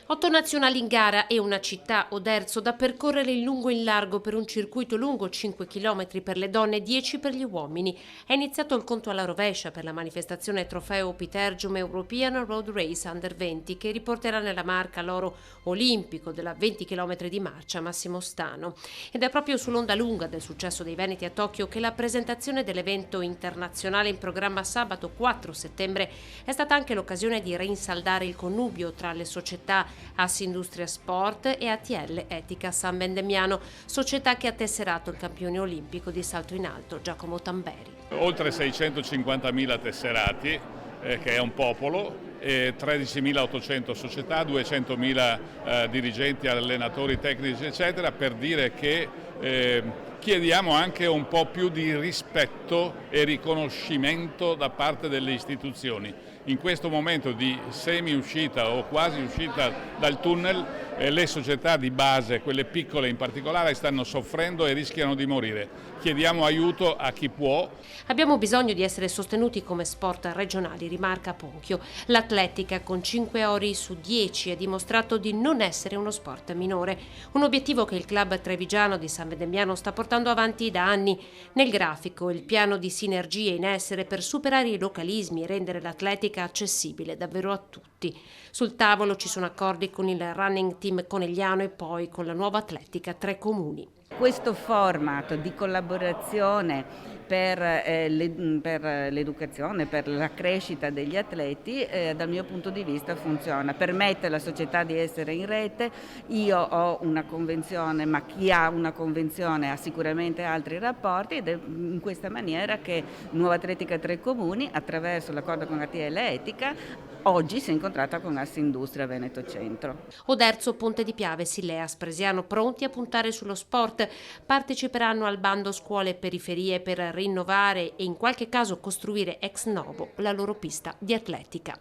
8 nazionali in gara e una città, Oderzo, da percorrere in lungo e in largo per un circuito lungo 5 km per le donne e 10 per gli uomini. È iniziato il conto alla rovescia per la manifestazione Trofeo Pitergium European Road Race Under 20 che riporterà nella Marca l'oro olimpico della 20 km di marcia Massimo Stano. Ed è proprio sull'onda lunga del successo dei Veneti a Tokyo che la presentazione dell'evento internazionale in programma sabato 4 settembre è stata anche l'occasione di rinsaldare il connubio tra le società Assindustria Sport e ATL Etica San Vendemiano, società che ha tesserato il campione olimpico di salto in alto Giacomo Tamberi. Oltre 650.000 tesserati, che è un popolo, 13.800 società, 200.000 dirigenti, allenatori tecnici eccetera, per dire che chiediamo anche un po' più di rispetto e riconoscimento da parte delle istituzioni. In questo momento di semi-uscita o quasi uscita dal tunnel, le società di base, quelle piccole in particolare, stanno soffrendo e rischiano di morire. Chiediamo aiuto a chi può. Abbiamo bisogno di essere sostenuti come sport regionali, rimarca Ponchio. L'atletica con 5 ori su 10 ha dimostrato di non essere uno sport minore, un obiettivo che il club trevigiano di San Vendemiano sta portando avanti da anni. Nel grafico il piano di sinergie in essere per superare i localismi e rendere l'atletica accessibile davvero a tutti. Sul tavolo ci sono accordi con il running team Conegliano e poi con la nuova atletica Tre Comuni. Questo format di collaborazione per l'educazione, per la crescita degli atleti, dal mio punto di vista funziona, permette alla società di essere in rete. Io ho una convenzione, ma chi ha una convenzione ha sicuramente altri rapporti, ed è in questa maniera che Nuova Atletica Tre Comuni, attraverso l'accordo con ATL Etica, oggi si è incontrata con Assindustria Veneto Centro. Oderzo, Ponte di Piave, Sillea, Spresiano pronti a puntare sullo sport. Parteciperanno al bando scuole e periferie per rinnovare e in qualche caso costruire ex novo la loro pista di atletica.